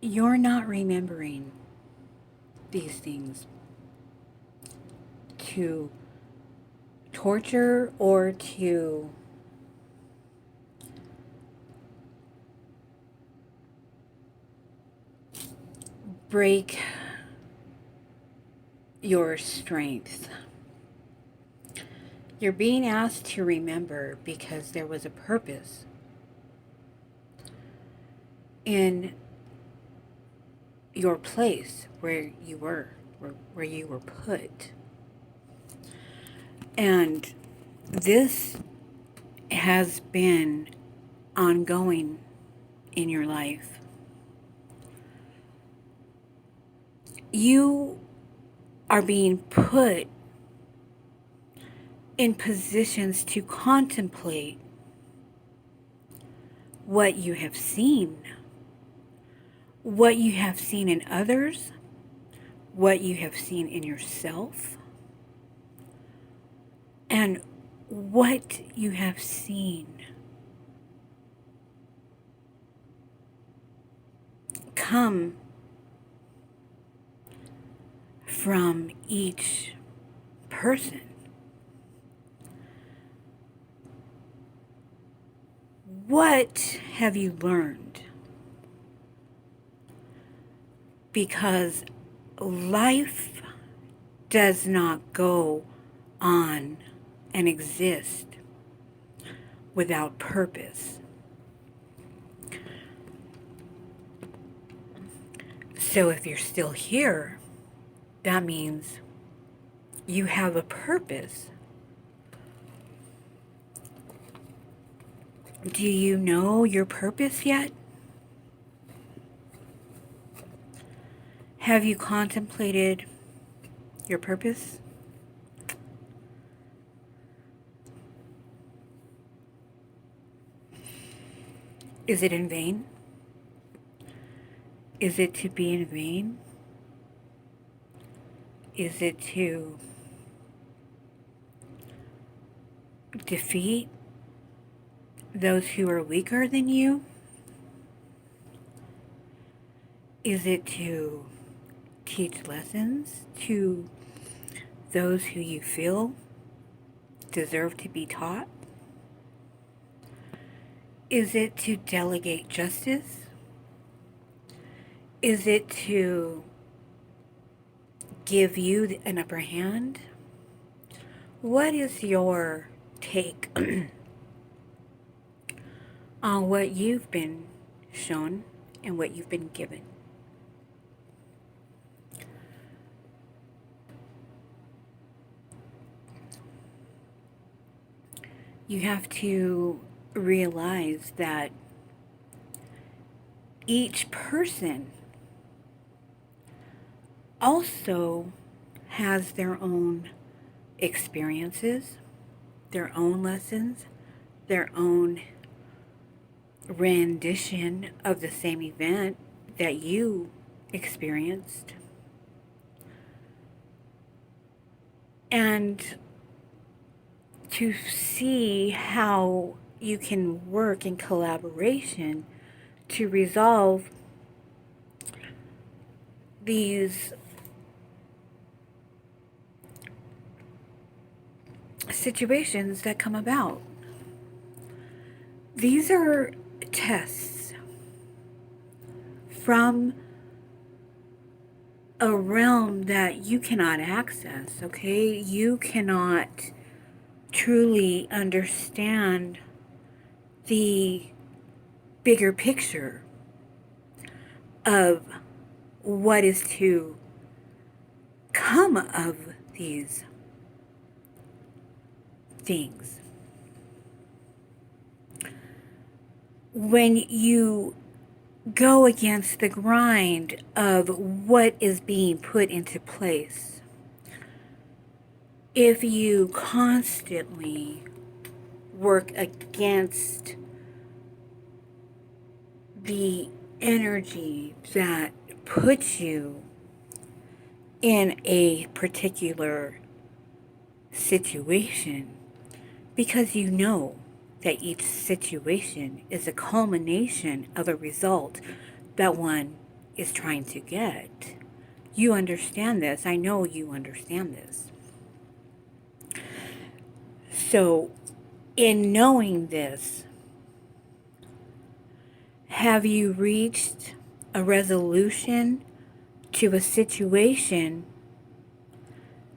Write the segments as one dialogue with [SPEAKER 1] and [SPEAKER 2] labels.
[SPEAKER 1] you're not remembering these things to torture or to break your strength. You're being asked to remember because there was a purpose in your place where you were, where you were put. And this has been ongoing in your life. You are being put in positions to contemplate what you have seen in others, what you have seen in yourself, and what you have seen come from each person. What have you learned? Because life does not go on and exist without purpose. So if you're still here, that means you have a purpose. Do you know your purpose yet? Have you contemplated your purpose? Is it in vain? Is it to be in vain? Is it to defeat those who are weaker than you? Is it to teach lessons to those who you feel deserve to be taught? Is it to delegate justice? Is it to give you an upper hand? What is your take on what you've been shown and what you've been given? You have to realize that each person also has their own experiences, their own lessons, their own rendition of the same event that you experienced. And to see how you can work in collaboration to resolve these situations that come about. These are tests from a realm that you cannot access, okay? You cannot truly understand the bigger picture of what is to come of these things. When you go against the grind of what is being put into place, if you constantly work against the energy that puts you in a particular situation, because you know that each situation is a culmination of a result that one is trying to get. You understand this. I know you understand this. So, in knowing this, have you reached a resolution to a situation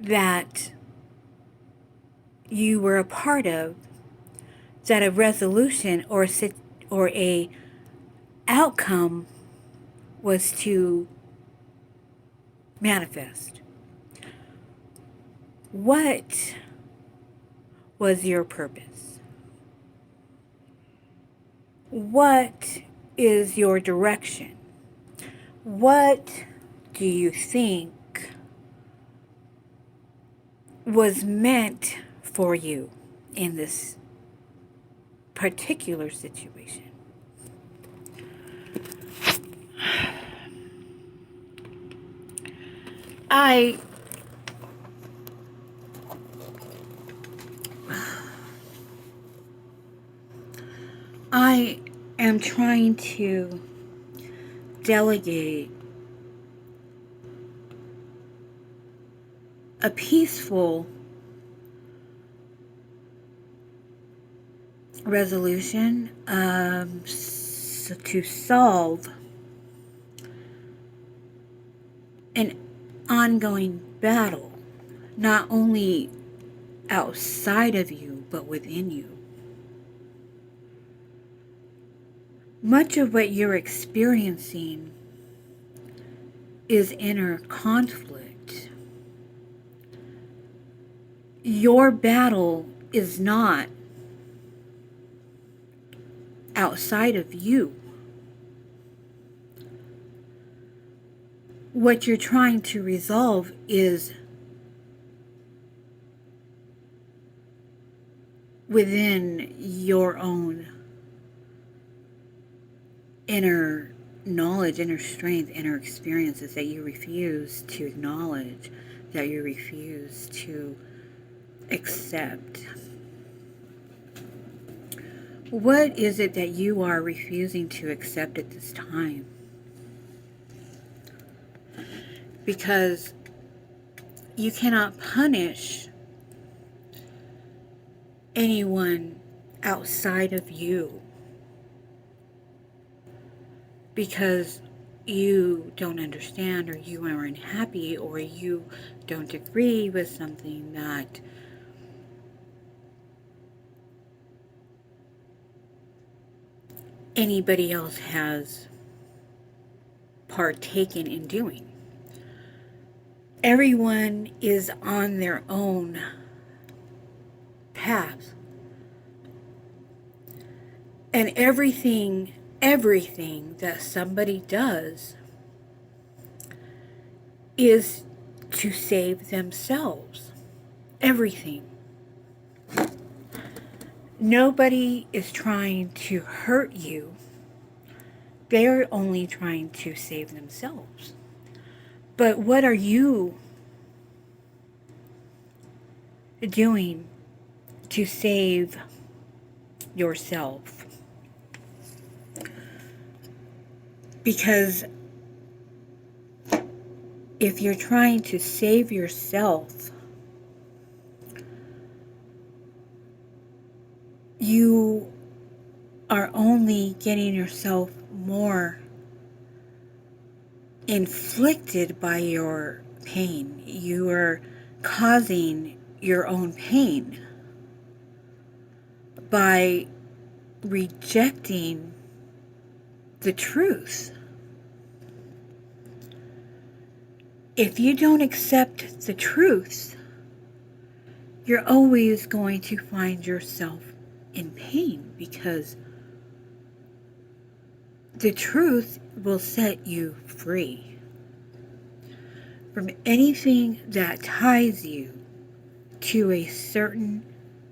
[SPEAKER 1] that you were a part of, that a resolution or a outcome was to manifest? What was your purpose? What is your direction? What do you think was meant for you in this particular situation? I am trying to delegate a peaceful resolution to solve an ongoing battle, not only outside of you, but within you. Much of what you're experiencing is inner conflict. Your battle is not outside of you. What you're trying to resolve is within your own inner knowledge, inner strength, inner experiences that you refuse to acknowledge, that you refuse to accept. What is it that you are refusing to accept at this time? Because you cannot punish anyone outside of you because you don't understand, or you are unhappy, or you don't agree with something that anybody else has partaken in doing. Everyone is on their own path. And everything that somebody does is to save themselves. Everything. Nobody is trying to hurt you. They're only trying to save themselves. But what are you doing to save yourself? Because if you're trying to save yourself, you are only getting yourself more inflicted by your pain. You are causing your own pain by rejecting the truth. If you don't accept the truth, you're always going to find yourself in pain, because the truth will set you free from anything that ties you to a certain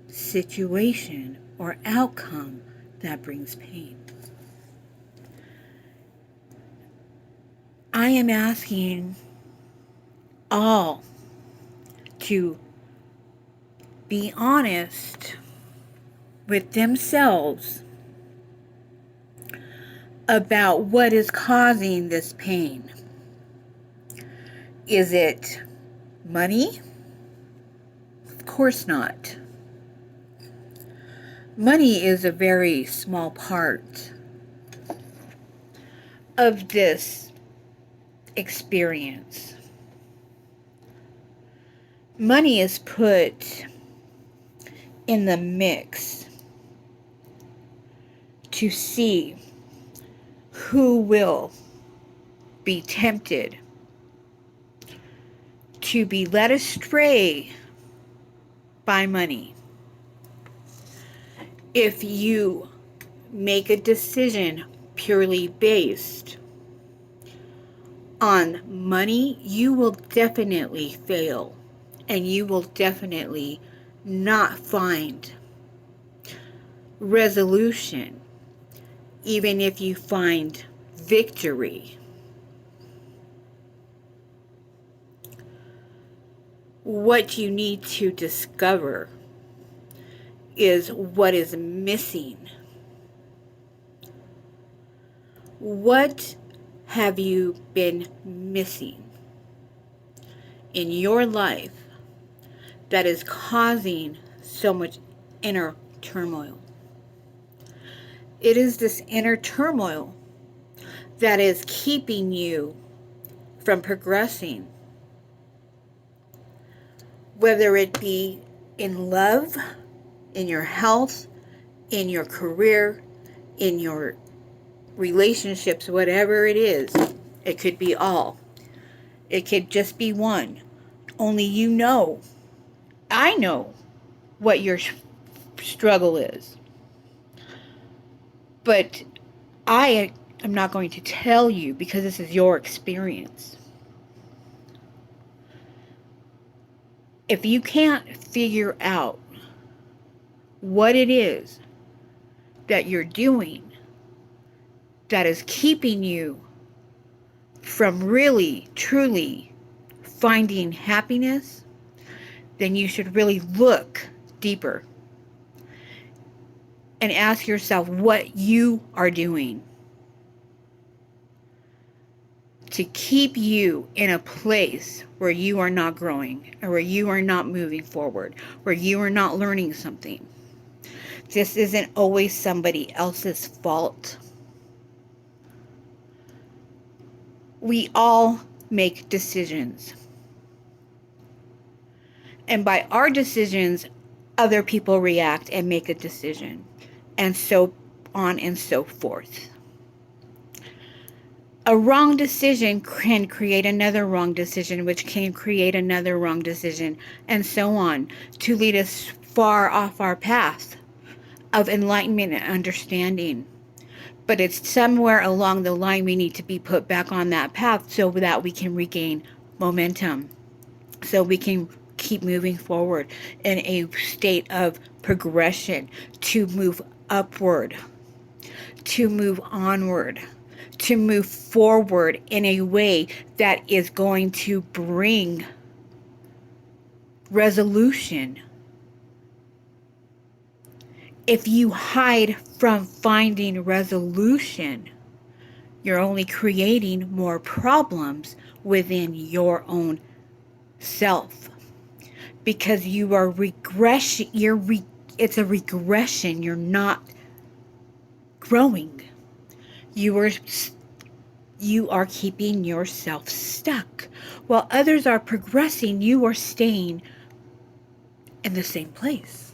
[SPEAKER 1] situation or outcome that brings pain. I am asking all to be honest with themselves about what is causing this pain. Is it money? Of course not. Money is a very small part of this experience. Money is put in the mix to see who will be tempted to be led astray by money. If you make a decision purely based on money, you will definitely fail, and you will definitely not find resolution, even if you find victory. What you need to discover is what is missing. What have you been missing in your life that is causing so much inner turmoil? It is this inner turmoil that is keeping you from progressing, whether it be in love, in your health, in your career, in your relationships, whatever it is. It could be all. It could just be one. Only you know. I know what your struggle is. But I am not going to tell you because this is your experience. If you can't figure out what it is that you're doing that is keeping you from really, truly finding happiness, then you should really look deeper and ask yourself what you are doing to keep you in a place where you are not growing, or where you are not moving forward, where you are not learning something. This isn't always somebody else's fault. We all make decisions. And by our decisions, other people react and make a decision. And so on and so forth. A wrong decision can create another wrong decision, which can create another wrong decision, and so on, to lead us far off our path of enlightenment and understanding. But it's somewhere along the line we need to be put back on that path so that we can regain momentum, so we can keep moving forward in a state of progression, to move upward, to move onward, to move forward in a way that is going to bring resolution. If you hide from finding resolution, you're only creating more problems within your own self, because you are regression. It's a regression. You're not growing. You are keeping yourself stuck. While others are progressing, you are staying in the same place.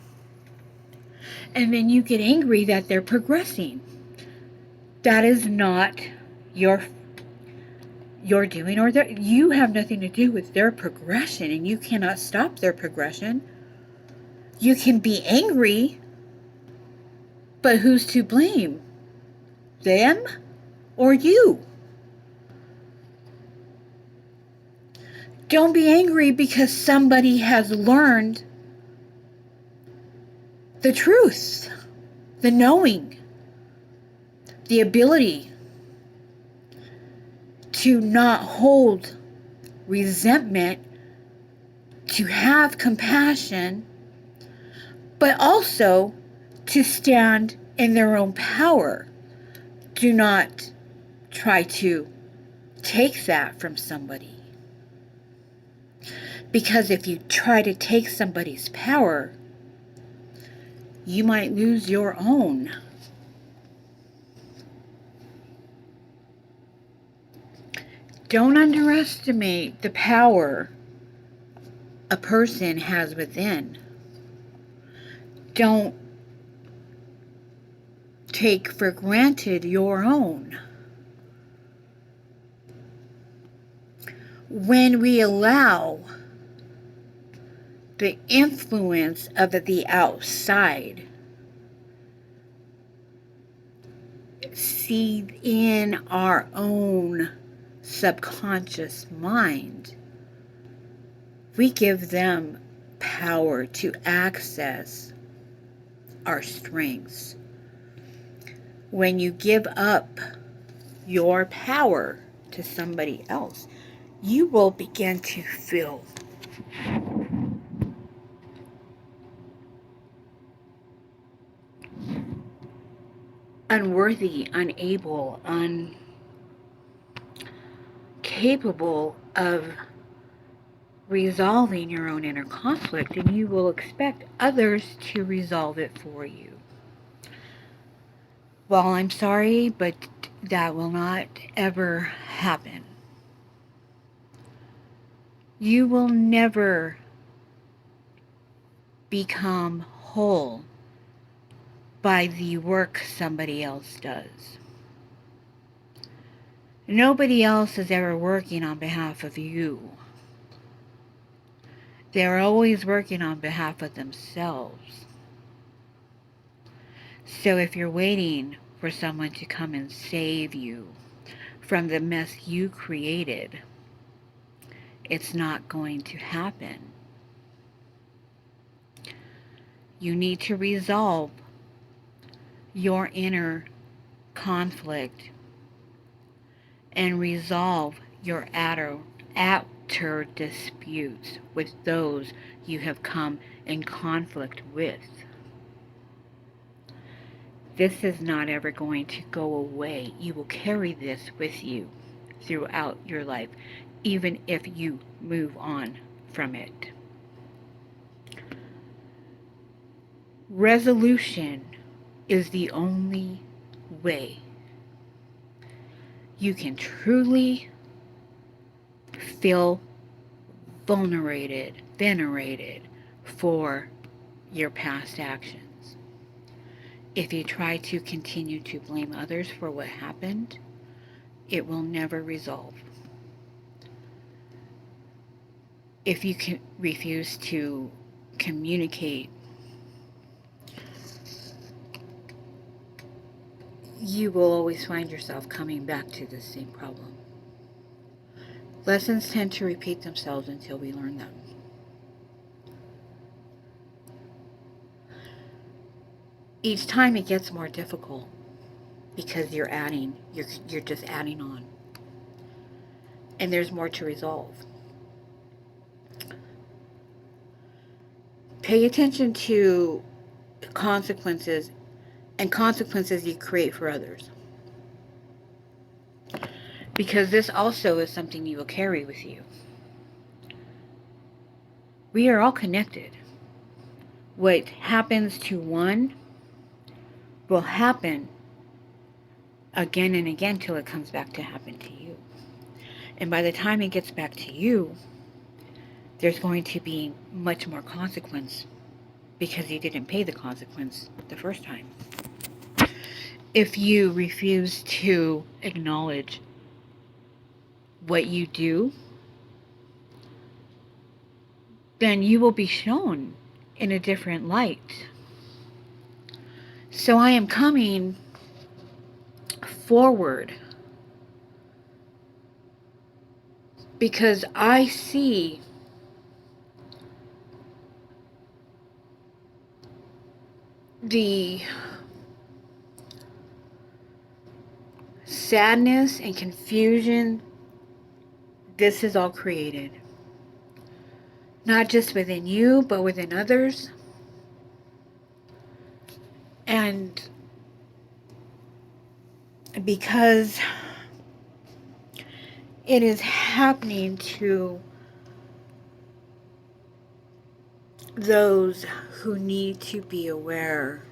[SPEAKER 1] And then you get angry that they're progressing. That is not your doing, or you have nothing to do with their progression, and you cannot stop their progression. You can be angry, but who's to blame? Them or you? Don't be angry because somebody has learned the truth, the knowing, the ability to not hold resentment, to have compassion, but also to stand in their own power, Do not try to take that from somebody. Because if you try to take somebody's power, you might lose your own. Don't underestimate the power a person has within. Don't take for granted your own. When we allow the influence of the outside seed in our own subconscious mind, we give them power to access our strengths. When you give up your power to somebody else, you will begin to feel unworthy, unable, incapable of resolving your own inner conflict, and you will expect others to resolve it for you. Well, I'm sorry, but that will not ever happen. You will never become whole by the work somebody else does. Nobody else is ever working on behalf of you. They're always working on behalf of themselves. So if you're waiting for someone to come and save you from the mess you created, it's not going to happen. You need to resolve your inner conflict and resolve your outer disputes with those you have come in conflict with. This is not ever going to go away. You will carry this with you throughout your life, even if you move on from it. Resolution is the only way you can truly feel venerated for your past actions. If you try to continue to blame others for what happened, it will never resolve. If you can refuse to communicate, you will always find yourself coming back to the same problem. Lessons tend to repeat themselves until we learn them. Each time it gets more difficult because you're just adding on. And there's more to resolve. Pay attention to consequences and consequences you create for others. Because this also is something you will carry with you. We are all connected. What happens to one will happen again and again till it comes back to happen to you. And by the time it gets back to you, there's going to be much more consequence because you didn't pay the consequence the first time. If you refuse to acknowledge what you do, then you will be shown in a different light. So I am coming forward because I see the sadness and confusion this has all created. Not just within you, but within others. And because it is happening to those who need to be aware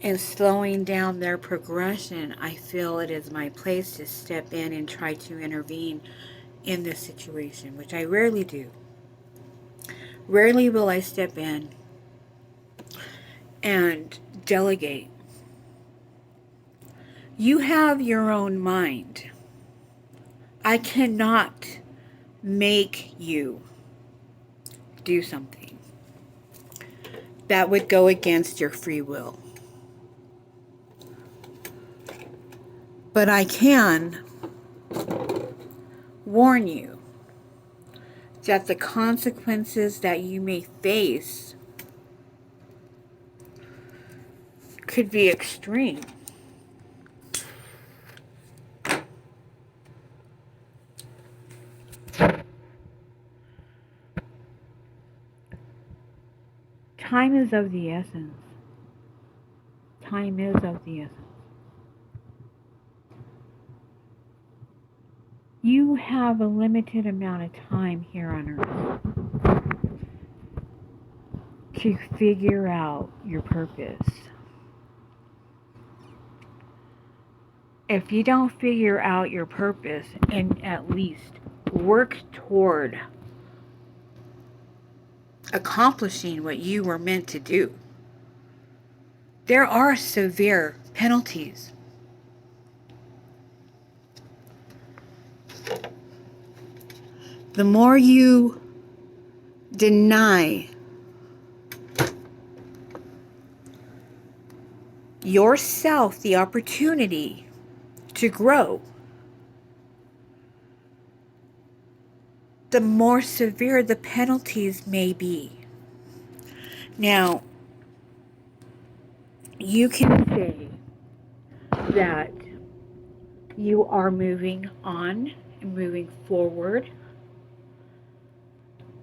[SPEAKER 1] and slowing down their progression. I feel it is my place to step in and try to intervene in this situation, which I rarely do. Rarely will I step in and delegate. You have your own mind. I cannot make you do something that would go against your free will. But I can warn you that the consequences that you may face could be extreme. Time is of the essence. Time is of the essence. You have a limited amount of time here on earth to figure out your purpose. If you don't figure out your purpose and at least work toward accomplishing what you were meant to do, there are severe penalties. The more you deny yourself the opportunity to grow, the more severe the penalties may be. Now, you can say that you are moving on and moving forward,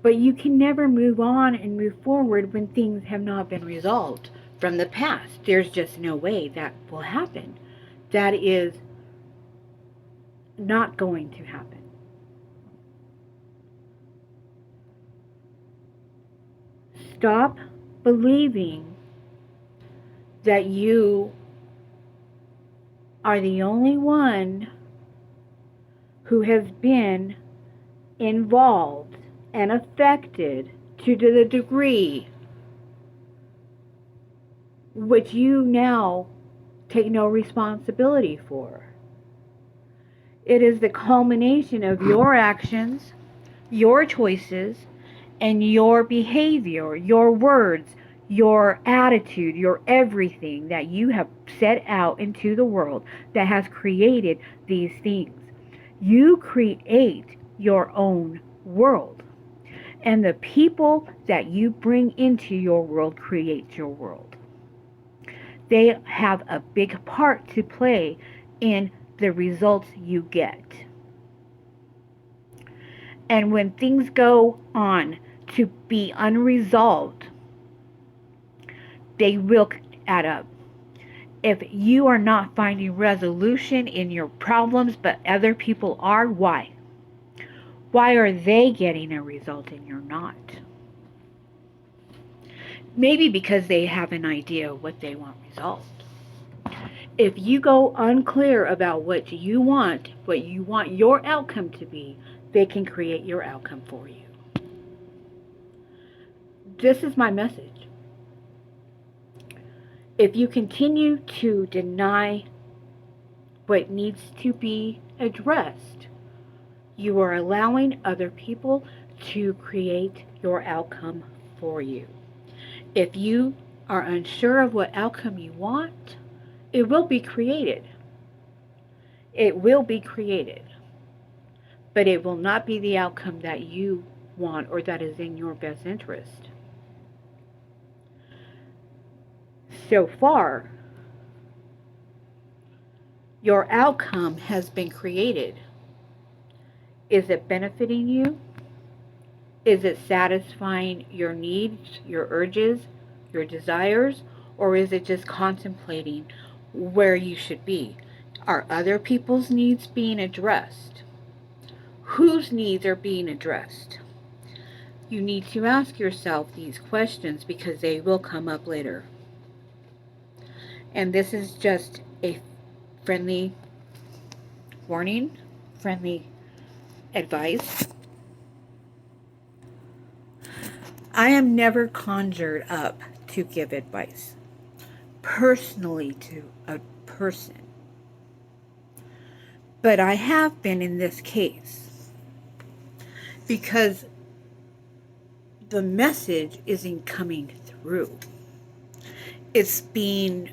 [SPEAKER 1] but you can never move on and move forward when things have not been resolved from the past. There's just no way that will happen. That is not going to happen. Stop believing that you are the only one who has been involved and affected to the degree which you now take no responsibility for. It is the culmination of your actions, your choices, and your behavior, your words, your attitude, your everything that you have set out into the world that has created these things. You create your own world. And the people that you bring into your world create your world. They have a big part to play in the results you get. And when things go on to be unresolved, they will add up. If you are not finding resolution in your problems, but other people are, why? Why are they getting a result and you're not? Maybe because they have an idea of what they want resolved. If you go unclear about what you want your outcome to be, they can create your outcome for you. This is my message. If you continue to deny what needs to be addressed, you are allowing other people to create your outcome for you. If you are unsure of what outcome you want, it will be created. It will be created. But it will not be the outcome that you want or that is in your best interest. So far, your outcome has been created. Is it benefiting you? Is it satisfying your needs, your urges, your desires? Or is it just contemplating where you should be. Are other people's needs being addressed? Whose needs are being addressed? You need to ask yourself these questions because they will come up later. And this is just a friendly warning, friendly advice. I am never conjured up to give advice personally to a person. But I have been in this case because the message isn't coming through. It's being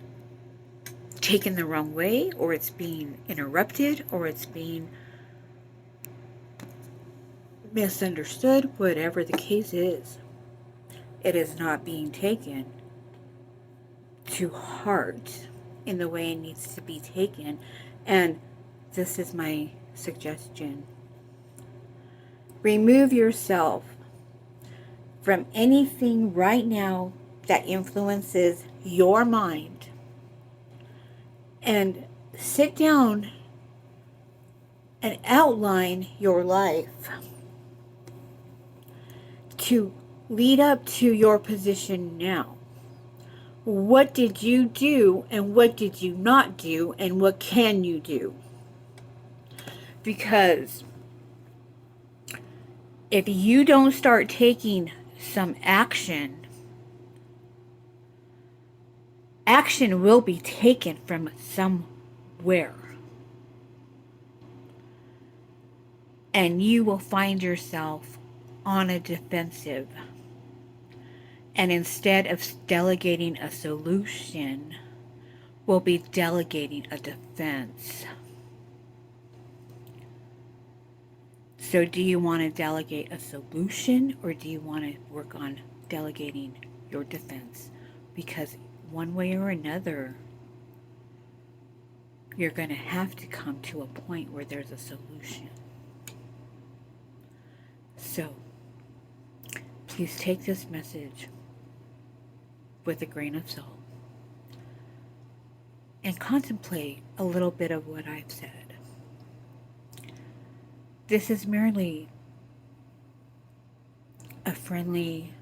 [SPEAKER 1] taken the wrong way, or it's being interrupted, or it's being misunderstood. Whatever the case is, it is not being taken to heart in the way it needs to be taken. And this is my suggestion. Remove yourself from anything right now that influences your mind and sit down and outline your life to lead up to your position now. What did you do and what did you not do and what can you do? Because if you don't start taking some action, action will be taken from somewhere. And you will find yourself on a defensive. And instead of delegating a solution, we'll be delegating a defense. So do you want to delegate a solution, or do you want to work on delegating your defense? Because one way or another, you're going to have to come to a point where there's a solution. So please take this message with a grain of salt and contemplate a little bit of what I've said. This is merely a friendly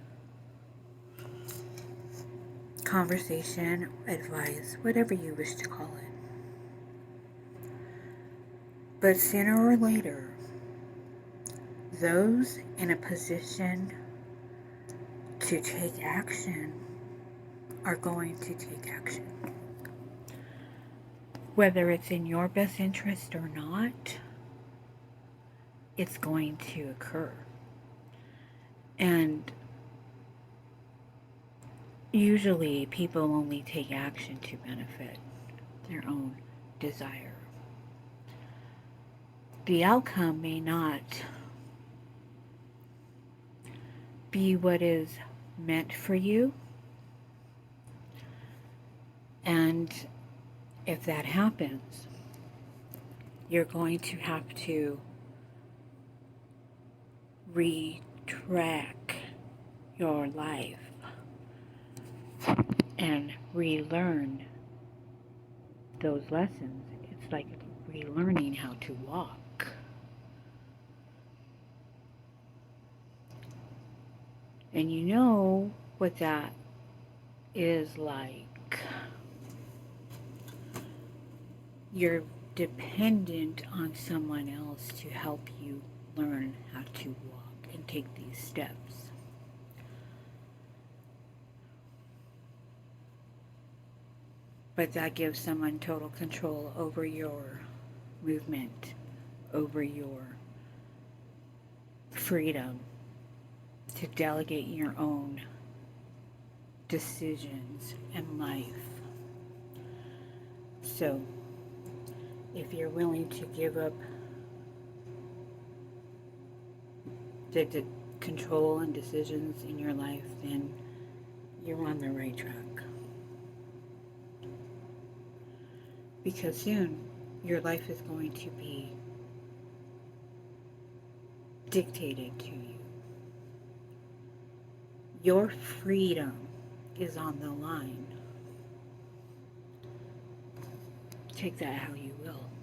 [SPEAKER 1] conversation, advice, whatever you wish to call it. But sooner or later, those in a position to take action are going to take action. Whether it's in your best interest or not, it's going to occur. And usually people only take action to benefit their own desire. The outcome may not be what is meant for you. And if that happens, you're going to have to retrack your life and relearn those lessons. It's like relearning how to walk. And you know what that is like. You're dependent on someone else to help you learn how to walk and take these steps. But that gives someone total control over your movement, over your freedom to delegate your own decisions in life. So, if you're willing to give up the control and decisions in your life, then you're on the right track. Because soon, your life is going to be dictated to you. Your freedom is on the line. take that how you will.